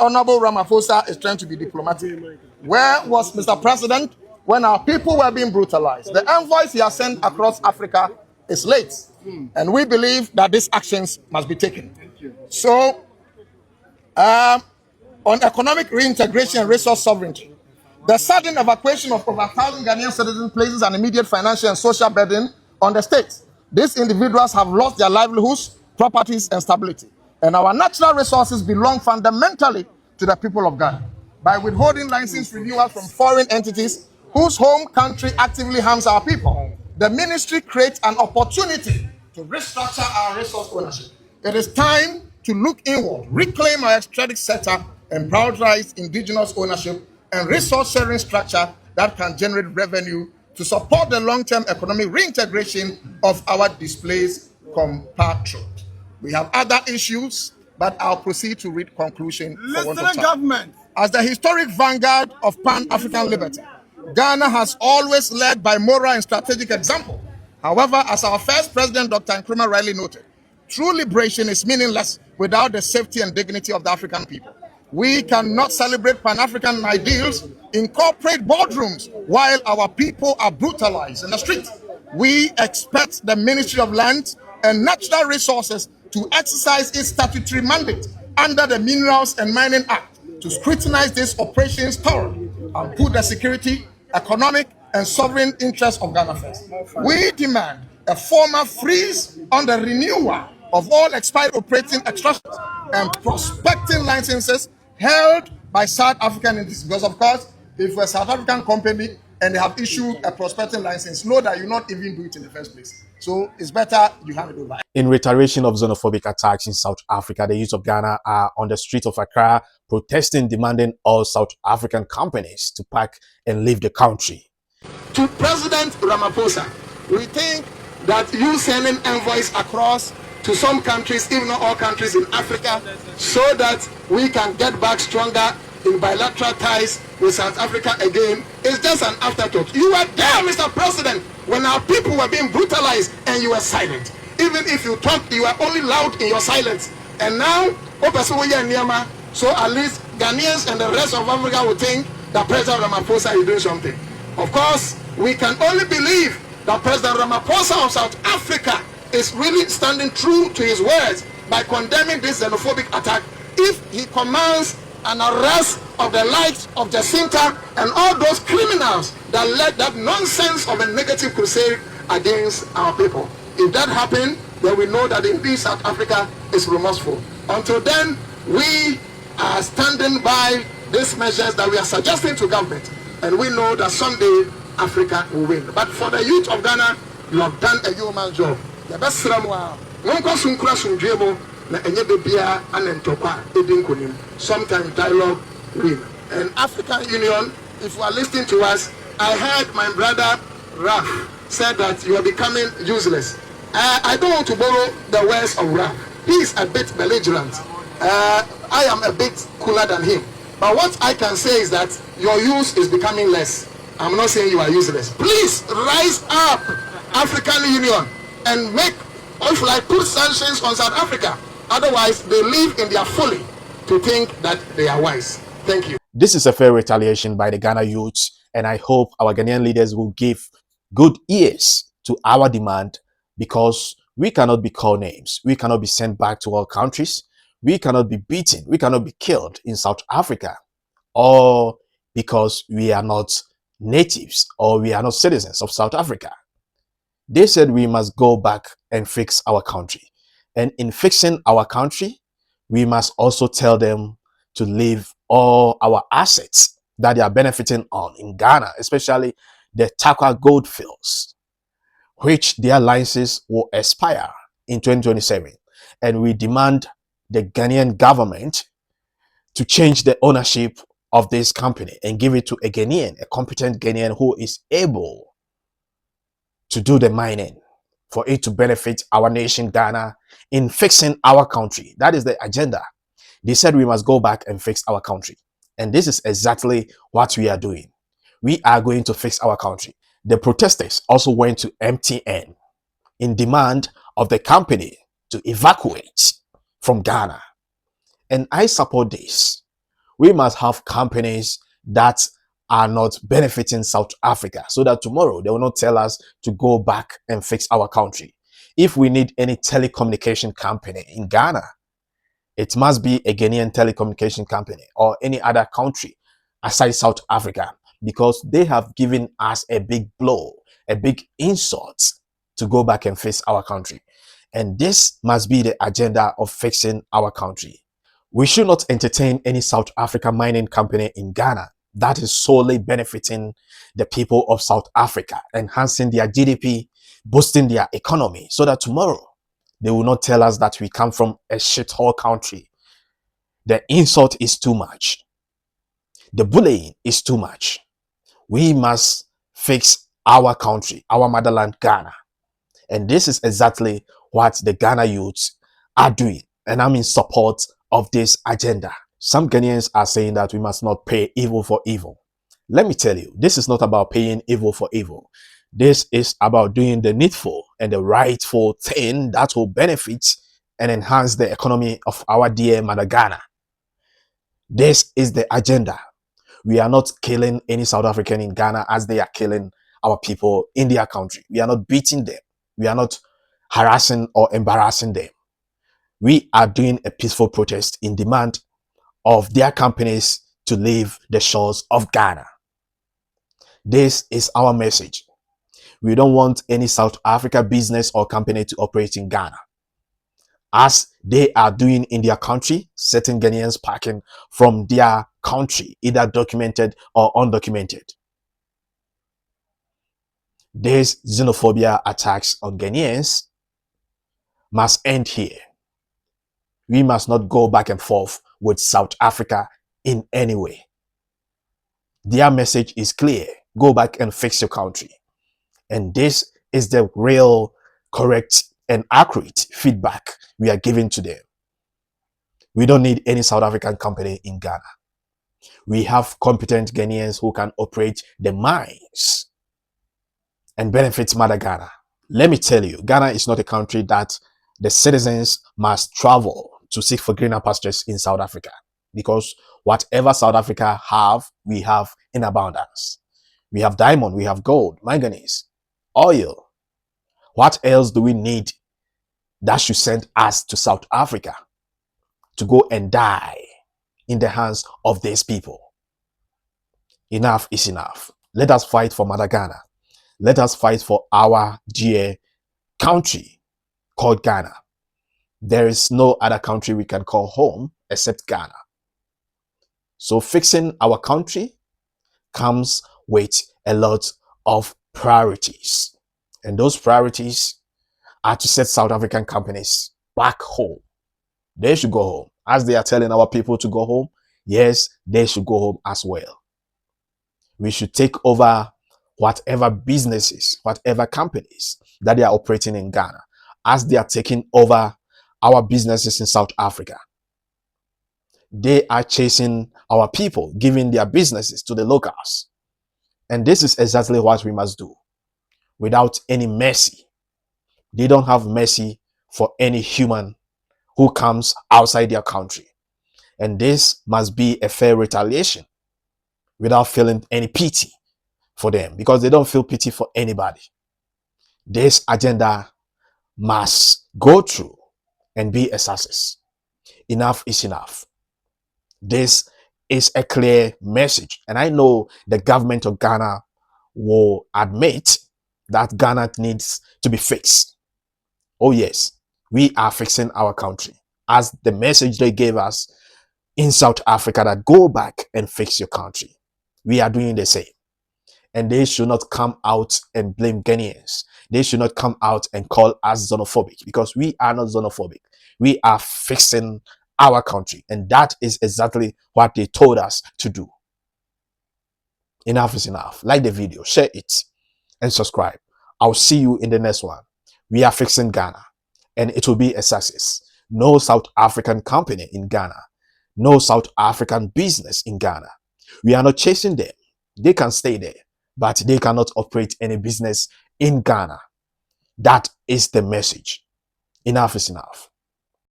Honorable Ramaphosa is trying to be diplomatic. Where was Mr. President when our people were being brutalized? The envoys he has sent across Africa is late. And we believe that these actions must be taken. So, on economic reintegration and resource sovereignty, the sudden evacuation of over 1,000 Ghanaian citizens places an immediate financial and social burden on the state. These individuals have lost their livelihoods, properties, and stability. And our natural resources belong fundamentally to the people of Ghana. By withholding license renewals from foreign entities whose home country actively harms our people, the ministry creates an opportunity to restructure our resource ownership. It is time to look inward, reclaim our strategic setup, and prioritize indigenous ownership and resource sharing structure that can generate revenue to support the long-term economic reintegration of our displaced compatriots. We have other issues, but I'll proceed to read conclusion. Government. As the historic vanguard of Pan-African liberty, Ghana has always led by moral and strategic example. However, as our first president, Dr. Nkrumah, rightly noted, true liberation is meaningless without the safety and dignity of the African people. We cannot celebrate Pan-African ideals in corporate boardrooms while our people are brutalized in the street. We expect the Ministry of Land and Natural Resources to exercise its statutory mandate under the Minerals and Mining Act to scrutinize these operations thoroughly and put the security, economic, and sovereign interests of Ghana first. We demand a formal freeze on the renewal of all expired operating extractions and prospecting licenses held by South African entities. Because, of course, if we're a South African company and they have issued a prospecting license, know that you not even do it in the first place. So it's better you have it over. In retaliation of xenophobic attacks in South Africa, the youth of Ghana are on the streets of Accra protesting, demanding all South African companies to pack and leave the country. To President Ramaphosa, we think that you sending envoys across to some countries, if not all countries in Africa, so that we can get back stronger in bilateral ties with South Africa again, is just an afterthought. You were there, Mr. President, when our people were being brutalized and you were silent. Even if you talked, you were only loud in your silence. And now, so at least Ghanaians and the rest of Africa will think that President Ramaphosa is doing something. Of course, we can only believe that President Ramaphosa of South Africa is really standing true to his words by condemning this xenophobic attack if he commands an arrest of the likes of Jacinta and all those criminals that led that nonsense of a negative crusade against our people. If that happened, then we know that indeed South Africa is remorseful. Until then, we are standing by these measures that we are suggesting to government, and we know that someday Africa will win. But for the youth of Ghana, you have done a human job. The best sometimes dialogue win. And African Union, if you are listening to us, I heard my brother Raf said that you are becoming useless. I don't want to borrow the words of Raf. He is a bit belligerent. I am a bit cooler than him. But what I can say is that your use is becoming less. I'm not saying you are useless. Please rise up, African Union, and make, or if like, put sanctions on South Africa. Otherwise, they live in their folly to think that they are wise. Thank you. This is a fair retaliation by the Ghana youth, and I hope our Ghanaian leaders will give good ears to our demand, because we cannot be called names. We cannot be sent back to our countries. We cannot be beaten. We cannot be killed in South Africa, or because we are not natives or we are not citizens of South Africa. They said we must go back and fix our country. And in fixing our country, we must also tell them to leave all our assets that they are benefiting on in Ghana, especially the Takwa gold fields, which their licenses will expire in 2027. And we demand the Ghanaian government to change the ownership of this company and give it to a Ghanaian, a competent Ghanaian who is able to do the mining for it to benefit our nation, Ghana, in fixing our country. That is the agenda. They said we must go back and fix our country. And this is exactly what we are doing. We are going to fix our country. The protesters also went to MTN in demand of the company to evacuate from Ghana. And I support this. We must have companies that are not benefiting South Africa so that tomorrow they will not tell us to go back and fix our country. If we need any telecommunication company in Ghana, it must be a Ghanaian telecommunication company or any other country aside South Africa, because they have given us a big blow, a big insult to go back and fix our country. And this must be the agenda of fixing our country. We should not entertain any South African mining company in Ghana that is solely benefiting the people of South Africa, enhancing their GDP, boosting their economy, so that tomorrow they will not tell us that we come from a shithole country. The insult is too much. The bullying is too much. We must fix our country, our motherland, Ghana. And this is exactly what the Ghana youths are doing. And I'm in support of this agenda. Some Ghanaians are saying that we must not pay evil for evil. Let me tell you, this is not about paying evil for evil. This is about doing the needful and the rightful thing that will benefit and enhance the economy of our dear mother Ghana. This is the agenda. We are not killing any South African in Ghana as they are killing our people in their country. We are not beating them. We are not harassing or embarrassing them. We are doing a peaceful protest in demand of their companies to leave the shores of Ghana. This is our message. We don't want any South Africa business or company to operate in Ghana, as they are doing in their country, certain Ghanaians packing from their country, either documented or undocumented. These xenophobia attacks on Ghanaians must end here. We must not go back and forth with South Africa in any way. Their message is clear. Go back and fix your country. And this is the real, correct, and accurate feedback we are giving to them. We don't need any South African company in Ghana. We have competent Ghanaians who can operate the mines and benefit Mother Ghana. Let me tell you, Ghana is not a country that the citizens must travel to seek for greener pastures in South Africa, because whatever South Africa have, we have in abundance. We have diamond, we have gold, manganese, oil. What else do we need that should send us to South Africa to go and die in the hands of these people? Enough is enough. Let us fight for Mother Ghana. Let us fight for our dear country called Ghana. There is no other country we can call home except Ghana. So fixing our country comes with a lot of priorities. And those priorities are to set South African companies back home. They should go home. As they are telling our people to go home, yes, they should go home as well. We should take over whatever businesses, whatever companies that they are operating in Ghana, as they are taking over our businesses in South Africa. They are chasing our people, giving their businesses to the locals. And this is exactly what we must do, without any mercy. They don't have mercy for any human who comes outside their country. And this must be a fair retaliation without feeling any pity for them, because they don't feel pity for anybody. This agenda must go through and be a success. Enough is enough. This is a clear message. And I know the government of Ghana will admit that Ghana needs to be fixed. Oh yes, we are fixing our country, as the message they gave us in South Africa, that go back and fix your country. We are doing the same. And they should not come out and blame Ghanaians. They should not come out and call us xenophobic, because we are not xenophobic. We are fixing our country. And that is exactly what they told us to do. Enough is enough. Like the video, share it, and subscribe. I'll see you in the next one. We are fixing Ghana, and it will be a success. No South African company in Ghana. No South African business in Ghana. We are not chasing them. They can stay there, but they cannot operate any business in Ghana. That is the message. Enough is enough.